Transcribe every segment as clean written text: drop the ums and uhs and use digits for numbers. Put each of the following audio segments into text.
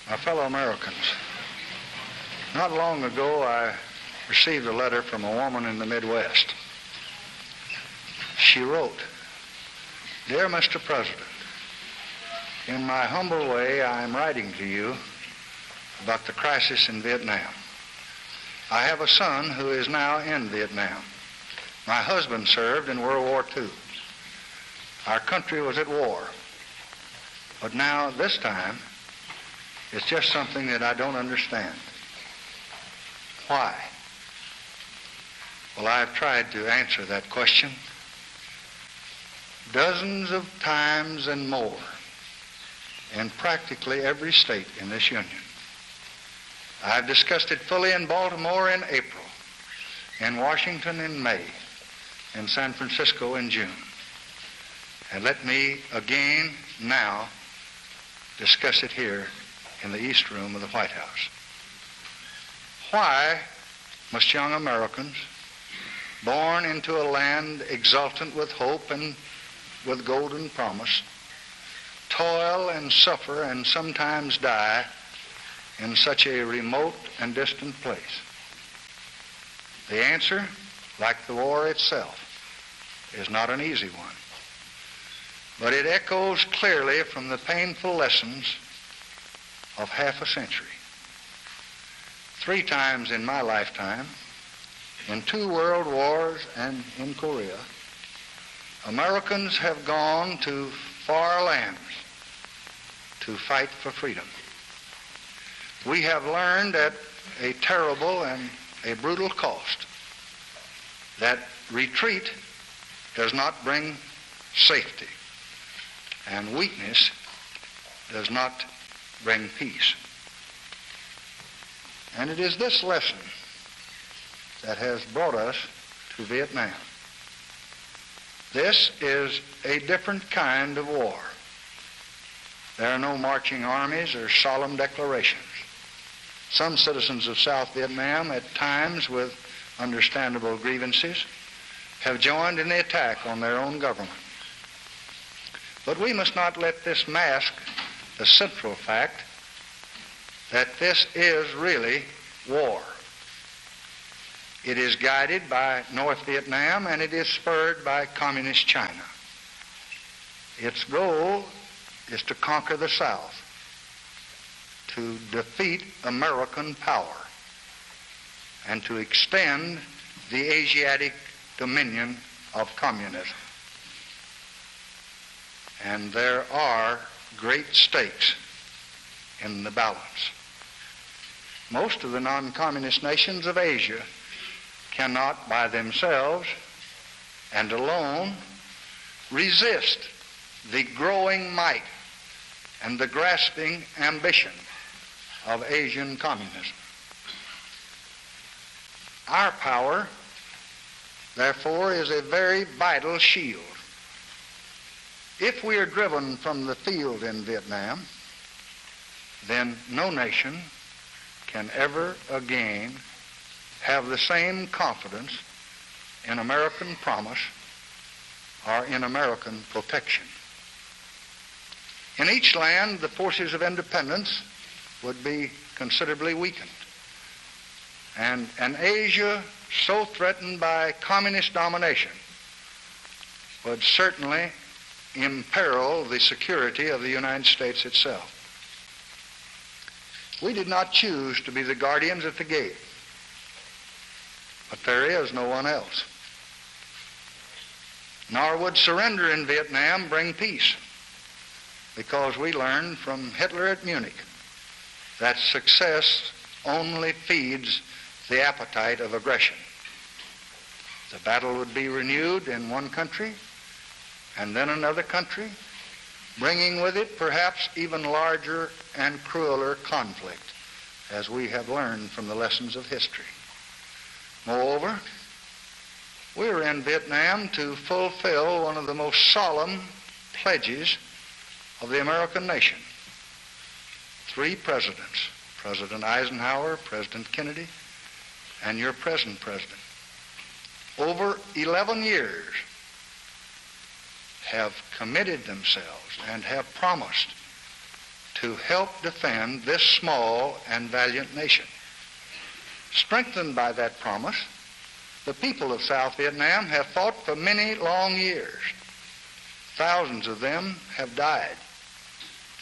My fellow Americans, not long ago I received a letter from a woman in the Midwest. She wrote, "Dear Mr. President, in my humble way I am writing to you about the crisis in Vietnam. I have a son who is now in Vietnam. My husband served in World War II. Our country was at war. But now, this time, it's just something that I don't understand. Why?" Well, I've tried to answer that question dozens of times and more in practically every state in this union. I've discussed it fully in Baltimore in April, in Washington in May, in San Francisco in June. And let me again now discuss it here in the East Room of the White House. Why must young Americans, born into a land exultant with hope and with golden promise, toil and suffer and sometimes die in such a remote and distant place? The answer, like the war itself, is not an easy one. But it echoes clearly from the painful lessons of half a century. 3 times in my lifetime, in 2 world wars and in Korea, Americans have gone to far lands to fight for freedom. We have learned at a terrible and a brutal cost that retreat does not bring safety, and weakness does not bring peace. And it is this lesson that has brought us to Vietnam. This is a different kind of war. There are no marching armies or solemn declarations. Some citizens of South Vietnam, at times with understandable grievances, have joined in the attack on their own government. But we must not let this mask the central fact that this is really war. It is guided by North Vietnam and it is spurred by Communist China. Its goal is to conquer the South, to defeat American power, and to extend the Asiatic dominion of communism. And there are great stakes in the balance. Most of the non-communist nations of Asia cannot by themselves and alone resist the growing might and the grasping ambition of Asian communism. Our power, therefore, is a very vital shield. If we are driven from the field in Vietnam, then no nation can ever again have the same confidence in American promise or in American protection. In each land, the forces of independence would be considerably weakened. And an Asia so threatened by communist domination would certainly imperil the security of the United States itself. We did not choose to be the guardians at the gate, but there is no one else. Nor would surrender in Vietnam bring peace, because we learned from Hitler at Munich that success only feeds the appetite of aggression. The battle would be renewed in one country and then another country, bringing with it perhaps even larger and crueler conflict, as we have learned from the lessons of history. Moreover, we are in Vietnam to fulfill one of the most solemn pledges of the American nation. 3 presidents, President Eisenhower, President Kennedy, and your present president, over 11 years have committed themselves and have promised to help defend this small and valiant nation. Strengthened by that promise, the people of South Vietnam have fought for many long years. Thousands of them have died.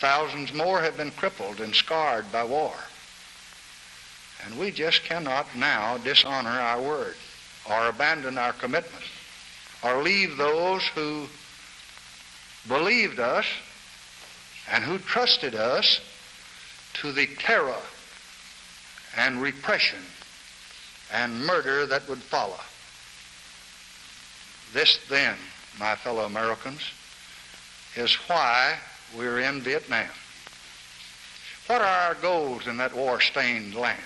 Thousands more have been crippled and scarred by war. And we just cannot now dishonor our word or abandon our commitment or leave those who believed us and who trusted us to the terror and repression and murder that would follow. This then, my fellow Americans, is why we're in Vietnam. What are our goals in that war-stained land?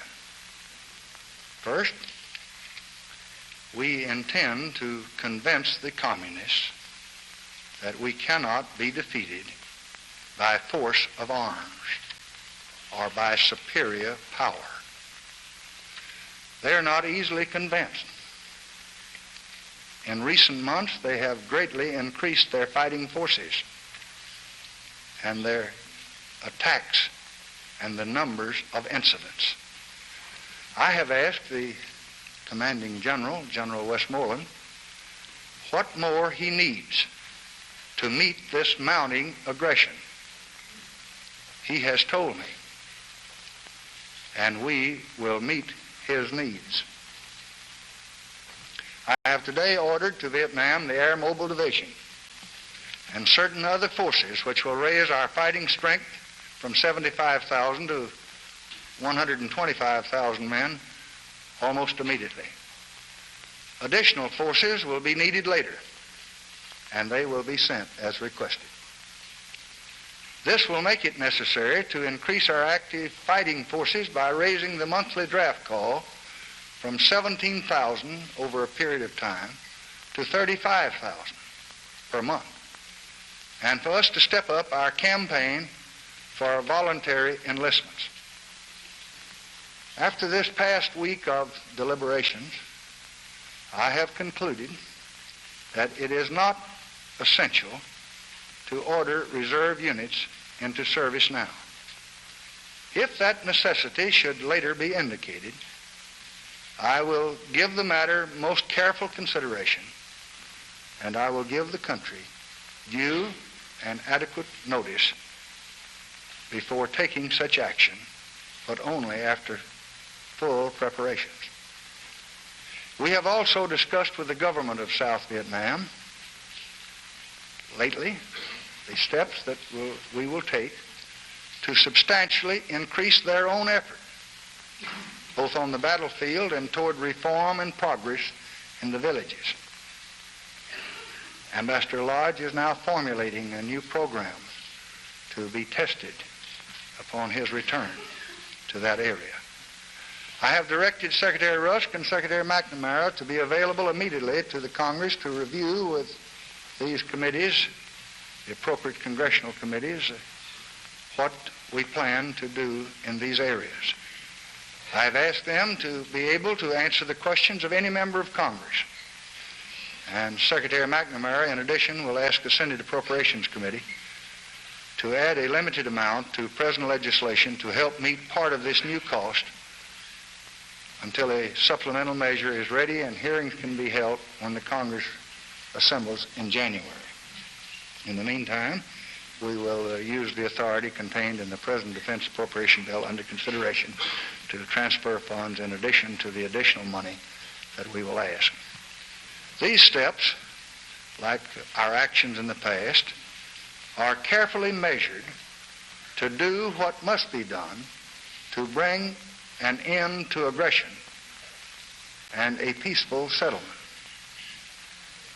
First, we intend to convince the communists that we cannot be defeated by force of arms or by superior power. They are not easily convinced. In recent months, they have greatly increased their fighting forces and their attacks and the numbers of incidents. I have asked the commanding general, General Westmoreland, what more he needs to meet this mounting aggression. He has told me, and we will meet his needs. I have today ordered to Vietnam the Air Mobile Division and certain other forces which will raise our fighting strength from 75,000 to 125,000 men almost immediately. Additional forces will be needed later, and they will be sent as requested. This will make it necessary to increase our active fighting forces by raising the monthly draft call from 17,000 over a period of time to 35,000 per month, and for us to step up our campaign for voluntary enlistments. After this past week of deliberations, I have concluded that it is not essential to order reserve units into service now. If that necessity should later be indicated, I will give the matter most careful consideration, and I will give the country due and adequate notice before taking such action, but only after full preparations. We have also discussed with the government of South Vietnam lately the steps that we will take to substantially increase their own effort, both on the battlefield and toward reform and progress in the villages. Ambassador Lodge is now formulating a new program to be tested upon his return to that area. I have directed Secretary Rusk and Secretary McNamara to be available immediately to the Congress to review with these committees, the appropriate congressional committees, what we plan to do in these areas. I have asked them to be able to answer the questions of any member of Congress. And Secretary McNamara, in addition, will ask the Senate Appropriations Committee to add a limited amount to present legislation to help meet part of this new cost until a supplemental measure is ready and hearings can be held when the Congress assembles in January. In the meantime, we will use the authority contained in the present Defense Appropriation Bill under consideration to transfer funds in addition to the additional money that we will ask. These steps, like our actions in the past, are carefully measured to do what must be done to bring an end to aggression and a peaceful settlement.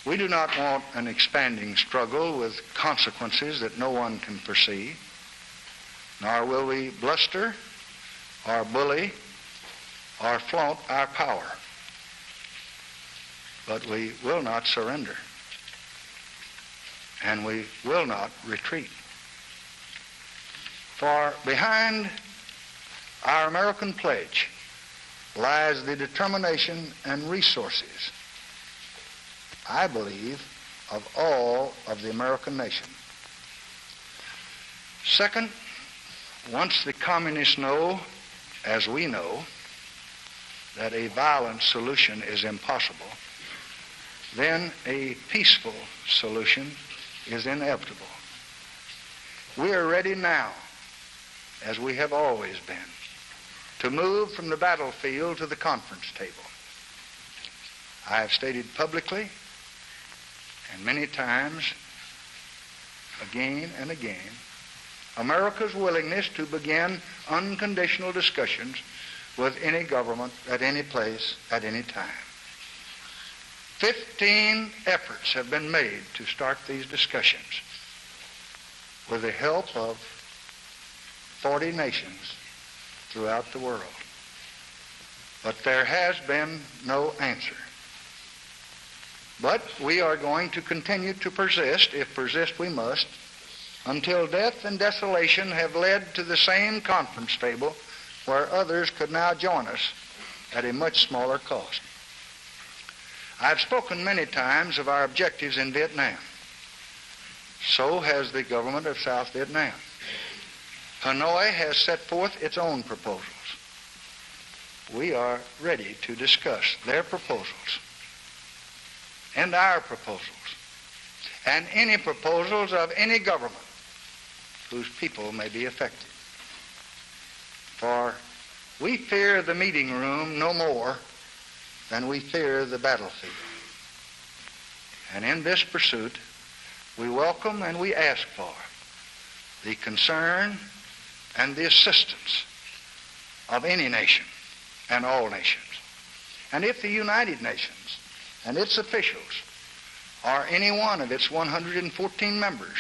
We do not want an expanding struggle with consequences that no one can foresee, nor will we bluster or bully or flaunt our power. But we will not surrender, and we will not retreat. For behind our American pledge lies the determination and resources, I believe, of all of the American nation. Second, Once the communists know, as we know, that a violent solution is impossible, then a peaceful solution is inevitable. We are ready now, as we have always been, to move from the battlefield to the conference table. I have stated publicly and many times, again and again, America's willingness to begin unconditional discussions with any government at any place at any time. 15 efforts have been made to start these discussions with the help of 40 nations throughout the world. But there has been no answer. But we are going to continue to persist, if persist we must, until death and desolation have led to the same conference table where others could now join us at a much smaller cost. I've spoken many times of our objectives in Vietnam. So has the government of South Vietnam. Hanoi has set forth its own proposals. We are ready to discuss their proposals and our proposals and any proposals of any government whose people may be affected. For we fear the meeting room no more than we fear the battlefield. And in this pursuit, we welcome and we ask for the concern and the assistance of any nation and all nations. And if the United Nations and its officials or any one of its 114 members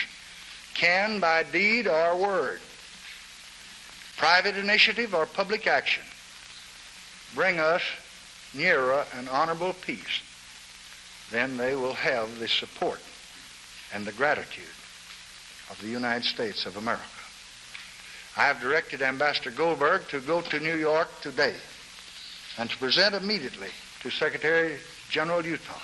can, by deed or word, private initiative or public action, bring us nearer an honorable peace, then they will have the support and the gratitude of the United States of America. I have directed Ambassador Goldberg to go to New York today and to present immediately to Secretary General Utah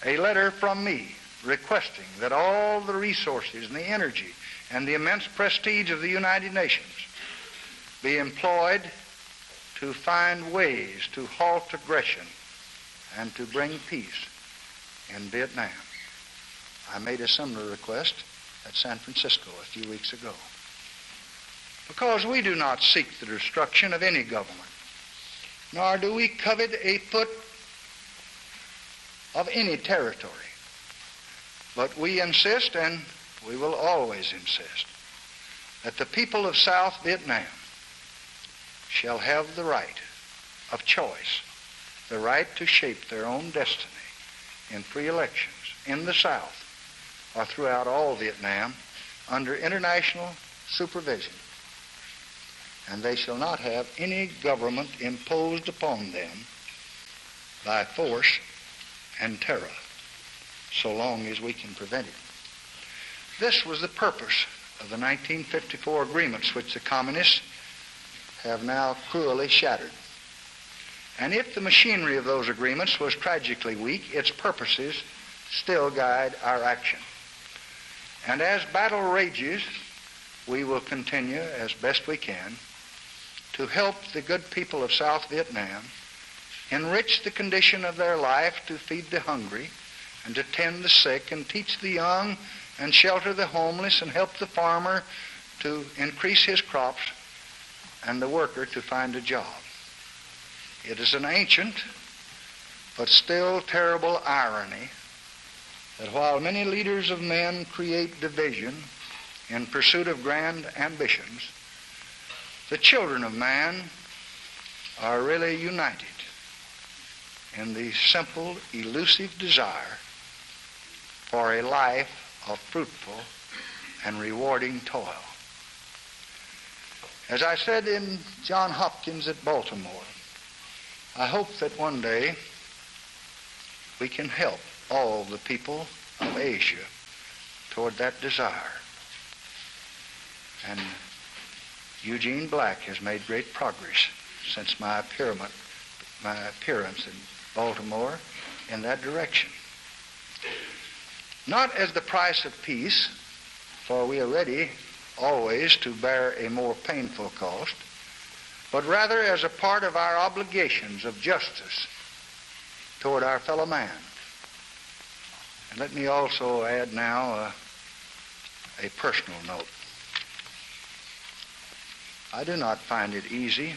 a letter from me requesting that all the resources and the energy and the immense prestige of the United Nations be employed to find ways to halt aggression and to bring peace in Vietnam. I made a similar request at San Francisco a few weeks ago. Because we do not seek the destruction of any government, nor do we covet a foot of any territory. But we insist, and we will always insist, that the people of South Vietnam shall have the right of choice, the right to shape their own destiny in free elections in the South or throughout all Vietnam under international supervision. And they shall not have any government imposed upon them by force and terror, so long as we can prevent it. This was the purpose of the 1954 agreements, which the communists have now cruelly shattered. And if the machinery of those agreements was tragically weak, its purposes still guide our action. And as battle rages, we will continue as best we can to help the good people of South Vietnam enrich the condition of their life, to feed the hungry and to tend the sick and teach the young and shelter the homeless and help the farmer to increase his crops and the worker to find a job. It is an ancient but still terrible irony that while many leaders of men create division in pursuit of grand ambitions, the children of man are really united in the simple, elusive desire for a life of fruitful and rewarding toil. As I said in Johns Hopkins at Baltimore, I hope that one day we can help all the people of Asia toward that desire. And Eugene Black has made great progress since my appearance in Baltimore in that direction. Not as the price of peace, for we are ready always to bear a more painful cost, but rather as a part of our obligations of justice toward our fellow man. And let me also add now a personal note. I do not find it easy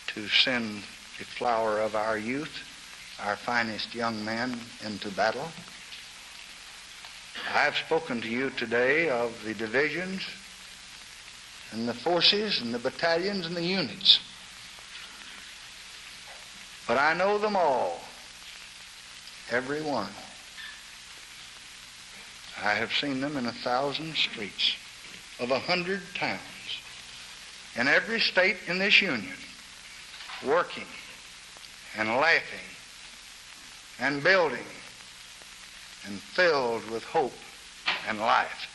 to send the flower of our youth, our finest young men, into battle. I have spoken to you today of the divisions and the forces and the battalions and the units. But I know them all, every one. I have seen them in 1,000 streets of 100 towns in every state in this union, working and laughing and building and filled with hope and life.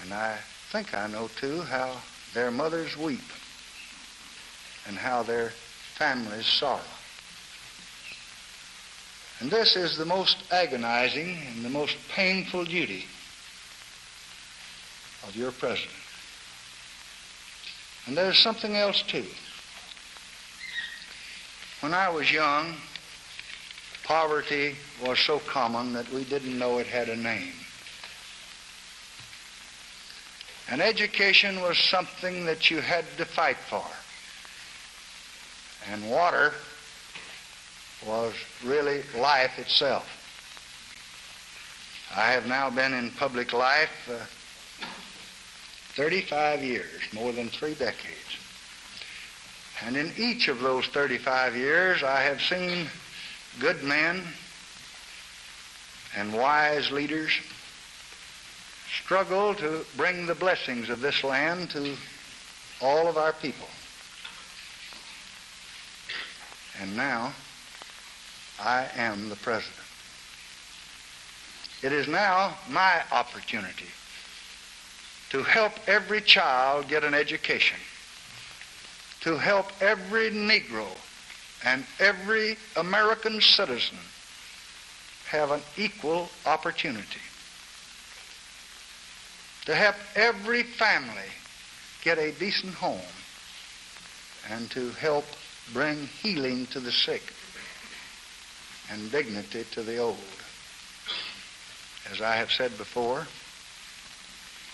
And I think I know, too, how their mothers weep and how their families sorrow. And this is the most agonizing and the most painful duty of your president. And there's something else, too. When I was young, poverty was so common that we didn't know it had a name. And education was something that you had to fight for. And water was really life itself. I have now been in public life 35 years, more than 3 decades. And in each of those 35 years, I have seen good men and wise leaders struggle to bring the blessings of this land to all of our people. And now, I am the president. It is now my opportunity to help every child get an education, to help every Negro and every American citizen have an equal opportunity, to help every family get a decent home, and to help bring healing to the sick and dignity to the old. As I have said before,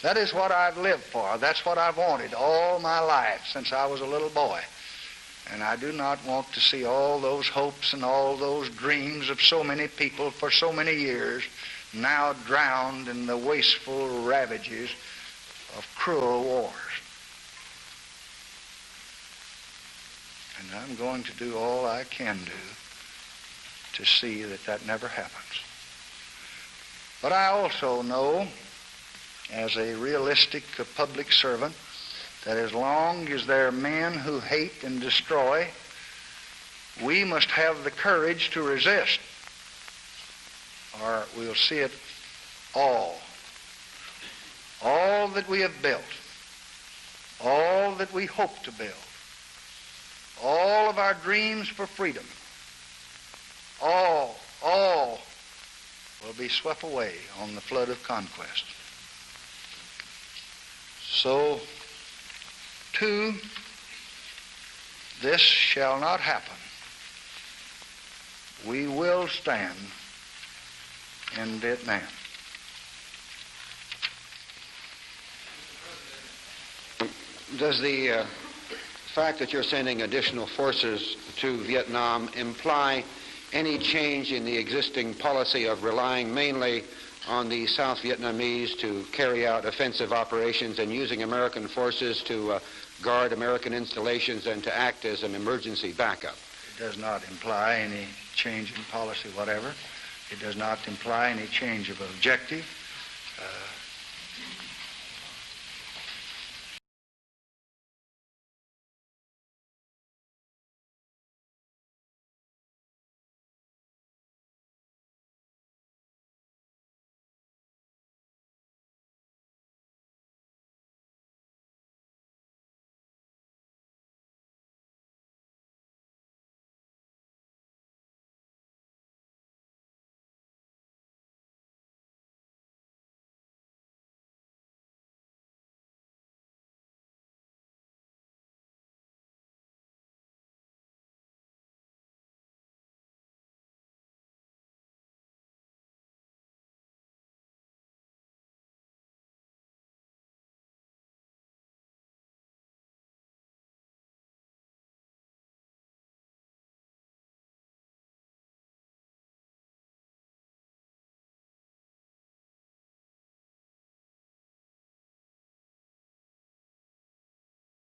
that is what I've lived for. That's what I've wanted all my life since I was a little boy. And I do not want to see all those hopes and all those dreams of so many people for so many years now drowned in the wasteful ravages of cruel wars. And I'm going to do all I can do to see that that never happens. But I also know, as a realistic public servant, that as long as there are men who hate and destroy, we must have the courage to resist, or we'll see it all. All that we have built, all that we hope to build, all of our dreams for freedom, all will be swept away on the flood of conquest. So, too, this shall not happen. We will stand in Vietnam. Does the fact that you're sending additional forces to Vietnam imply any change in the existing policy of relying mainly on the South Vietnamese to carry out offensive operations and using American forces to guard American installations and to act as an emergency backup? It does not imply any change in policy whatever. It does not imply any change of objective.